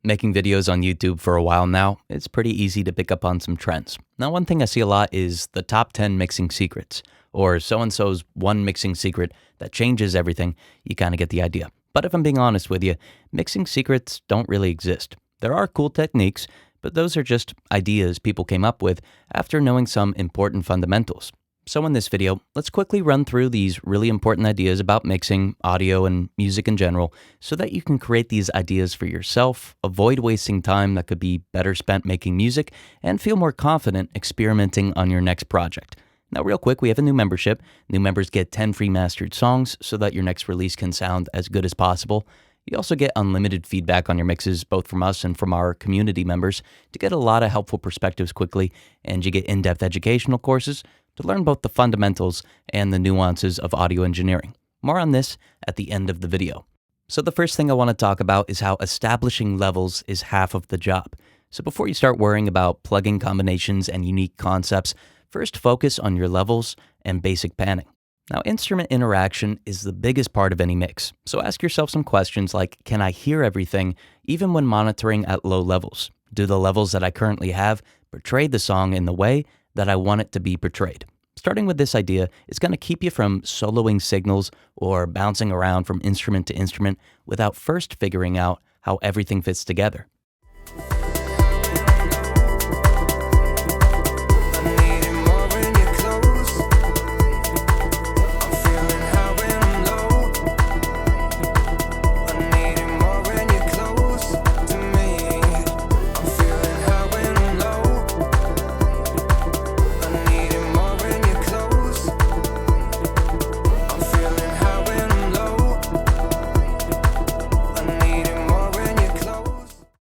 Making videos on YouTube for a while now, it's pretty easy to pick up on some trends. Now, one thing I see a lot is the top 10 mixing secrets, or so-and-so's one mixing secret that changes everything. You kind of get the idea. But if I'm being honest with you, mixing secrets don't really exist. There are cool techniques, but those are just ideas people came up with after knowing some important fundamentals. So in this video, let's quickly run through these really important ideas about mixing, audio, and music in general so that you can create these ideas for yourself, avoid wasting time that could be better spent making music, and feel more confident experimenting on your next project. Now, real quick, we have a new membership. New members get 10 free mastered songs so that your next release can sound as good as possible. You also get unlimited feedback on your mixes, both from us and from our community members, to get a lot of helpful perspectives quickly, and you get in-depth educational courses to learn both the fundamentals and the nuances of audio engineering. More on this at the end of the video. So the first thing I want to talk about is how establishing levels is half of the job. So before you start worrying about plugin combinations and unique concepts, first focus on your levels and basic panning. Now, instrument interaction is the biggest part of any mix, so ask yourself some questions like, can I hear everything even when monitoring at low levels? Do the levels that I currently have portray the song in the way that I want it to be portrayed? Starting with this idea is going to keep you from soloing signals or bouncing around from instrument to instrument without first figuring out how everything fits together.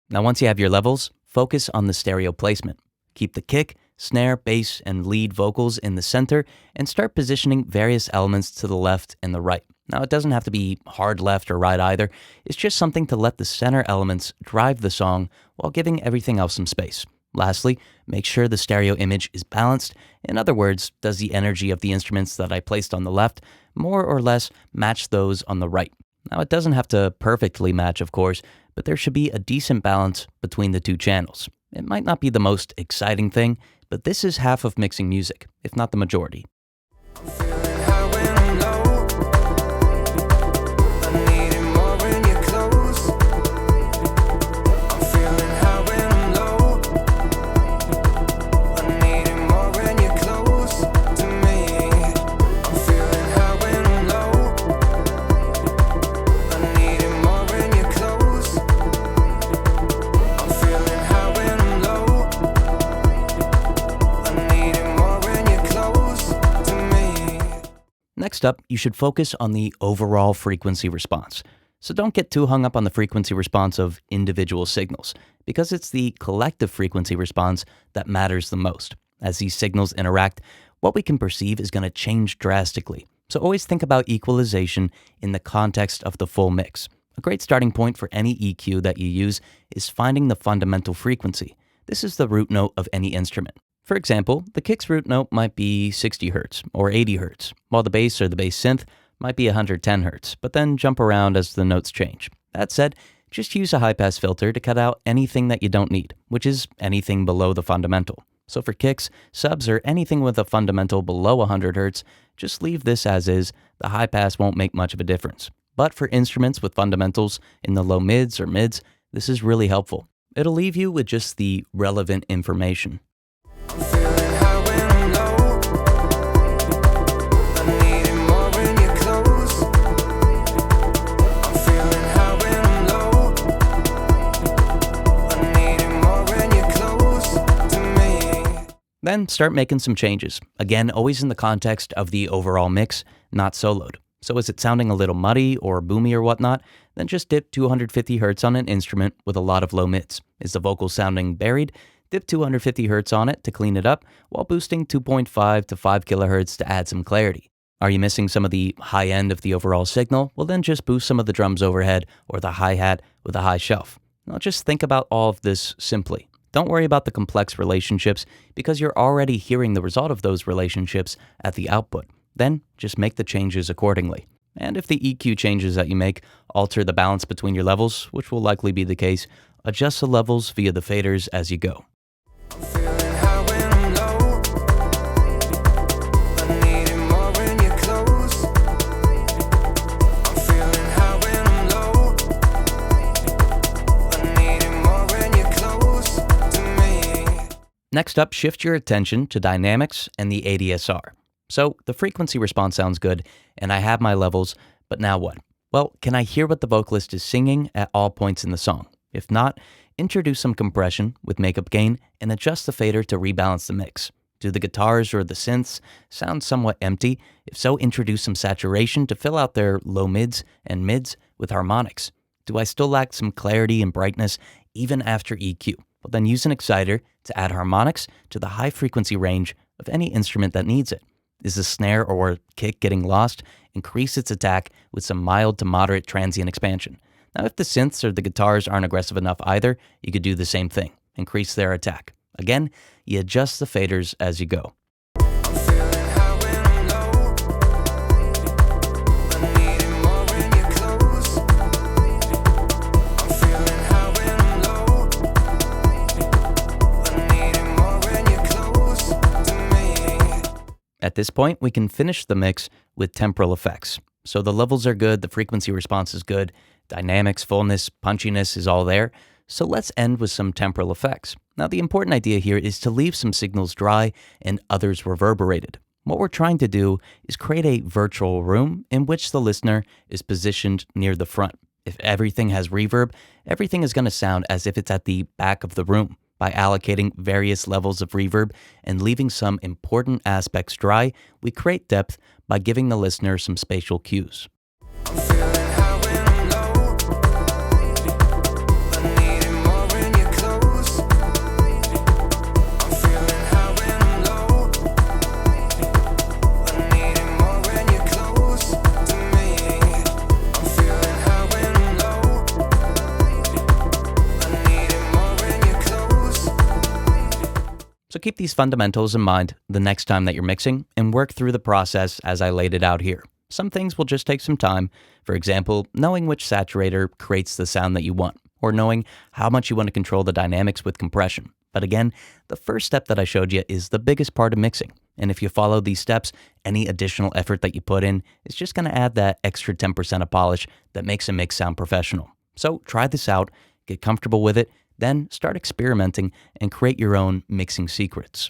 Now, once you have your levels, focus on the stereo placement. Keep the kick, snare, bass, and lead vocals in the center, and start positioning various elements to the left and the right. Now, it doesn't have to be hard left or right either. It's just something to let the center elements drive the song while giving everything else some space. Lastly, make sure the stereo image is balanced. In other words, does the energy of the instruments that I placed on the left more or less match those on the right? Now, it doesn't have to perfectly match, of course, but there should be a decent balance between the two channels. It might not be the most exciting thing, but this is half of mixing music, if not the majority. Next up, you should focus on the overall frequency response. So don't get too hung up on the frequency response of individual signals, because it's the collective frequency response that matters the most. As these signals interact, what we can perceive is going to change drastically. So always think about equalization in the context of the full mix. A great starting point for any EQ that you use is finding the fundamental frequency. This is the root note of any instrument. For example, the kick's root note might be 60 Hz or 80 Hz, while the bass or the bass synth might be 110 Hz, but then jump around as the notes change. That said, just use a high-pass filter to cut out anything that you don't need, which is anything below the fundamental. So for kicks, subs, or anything with a fundamental below 100 Hz, just leave this as is. The high-pass won't make much of a difference. But for instruments with fundamentals in the low mids or mids, this is really helpful. It'll leave you with just the relevant information. Then start making some changes. Again, always in the context of the overall mix, not soloed. So is it sounding a little muddy or boomy or whatnot? Then just dip 250 Hz on an instrument with a lot of low mids. Is the vocal sounding buried? Dip 250 Hz on it to clean it up, while boosting 2.5 to 5 kHz to add some clarity. Are you missing some of the high end of the overall signal? Well, then just boost some of the drums overhead or the hi-hat with a high shelf. Now just think about all of this simply. Don't worry about the complex relationships because you're already hearing the result of those relationships at the output. Then just make the changes accordingly. And if the EQ changes that you make alter the balance between your levels, which will likely be the case, Adjust the levels via the faders as you go. Next up, shift your attention to dynamics and the ADSR. So the frequency response sounds good, and I have my levels, but now what? Well, can I hear what the vocalist is singing at all points in the song? If not, introduce some compression with makeup gain and adjust the fader to rebalance the mix. Do the guitars or the synths sound somewhat empty? If so, introduce some saturation to fill out their low mids and mids with harmonics. Do I still lack some clarity and brightness even after EQ? Well, then use an exciter to add harmonics to the high frequency range of any instrument that needs it. Is the snare or kick getting lost? Increase its attack with some mild to moderate transient expansion. Now, if the synths or the guitars aren't aggressive enough either, you could do the same thing. Increase their attack. Again, you adjust the faders as you go. At this point, we can finish the mix with temporal effects. So the levels are good, the frequency response is good, dynamics, fullness, punchiness is all there. So let's end with some temporal effects. Now, the important idea here is to leave some signals dry and others reverberated. What we're trying to do is create a virtual room in which the listener is positioned near the front. If everything has reverb, everything is going to sound as if it's at the back of the room. By allocating various levels of reverb and leaving some important aspects dry, we create depth by giving the listener some spatial cues. So keep these fundamentals in mind the next time that you're mixing and work through the process as I laid it out here. Some things will just take some time. For example, knowing which saturator creates the sound that you want, or knowing how much you want to control the dynamics with compression. But again, the first step that I showed you is the biggest part of mixing. And if you follow these steps, any additional effort that you put in is just going to add that extra 10% of polish that makes a mix sound professional. So try this out, get comfortable with it, then start experimenting and create your own mixing secrets.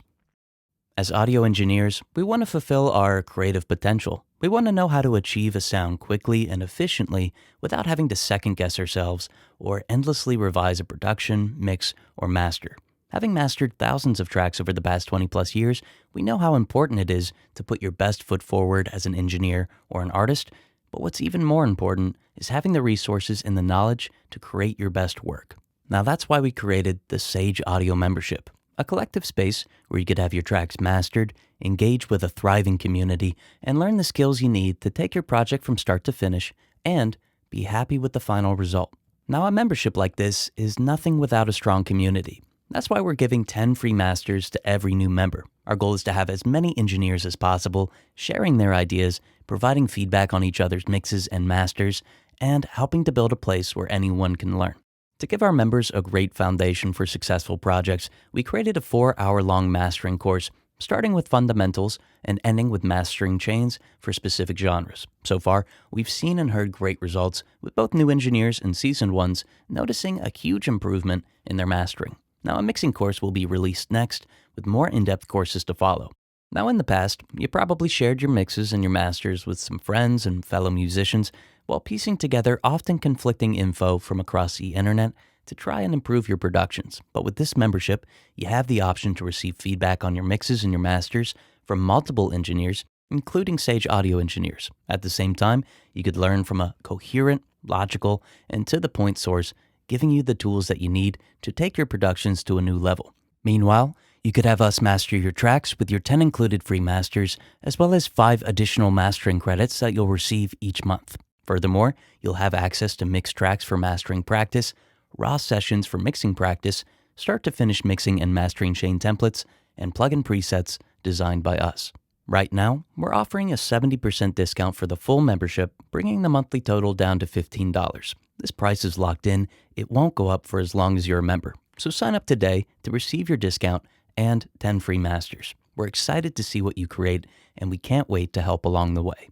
As audio engineers, we want to fulfill our creative potential. We want to know how to achieve a sound quickly and efficiently without having to second guess ourselves or endlessly revise a production, mix, or master. Having mastered thousands of tracks over the past 20 plus years, we know how important it is to put your best foot forward as an engineer or an artist. But what's even more important is having the resources and the knowledge to create your best work. Now that's why we created the Sage Audio Membership, a collective space where you could have your tracks mastered, engage with a thriving community, and learn the skills you need to take your project from start to finish and be happy with the final result. Now, a membership like this is nothing without a strong community. That's why we're giving 10 free masters to every new member. Our goal is to have as many engineers as possible, sharing their ideas, providing feedback on each other's mixes and masters, and helping to build a place where anyone can learn. To give our members a great foundation for successful projects, we created a 4-hour-long mastering course, starting with fundamentals and ending with mastering chains for specific genres. So far, we've seen and heard great results, with both new engineers and seasoned ones noticing a huge improvement in their mastering. Now, a mixing course will be released next, with more in-depth courses to follow. Now, in the past, you probably shared your mixes and your masters with some friends and fellow musicians, while piecing together often conflicting info from across the internet to try and improve your productions. But with this membership, you have the option to receive feedback on your mixes and your masters from multiple engineers, including Sage Audio engineers. At the same time, you could learn from a coherent, logical, and to-the-point source, giving you the tools that you need to take your productions to a new level. Meanwhile, you could have us master your tracks with your 10 included free masters, as well as 5 additional mastering credits that you'll receive each month. Furthermore, you'll have access to mixed tracks for mastering practice, raw sessions for mixing practice, start-to-finish mixing and mastering chain templates, and plugin presets designed by us. Right now, we're offering a 70% discount for the full membership, bringing the monthly total down to $15. This price is locked in. It won't go up for as long as you're a member. So sign up today to receive your discount and 10 free masters. We're excited to see what you create, and we can't wait to help along the way.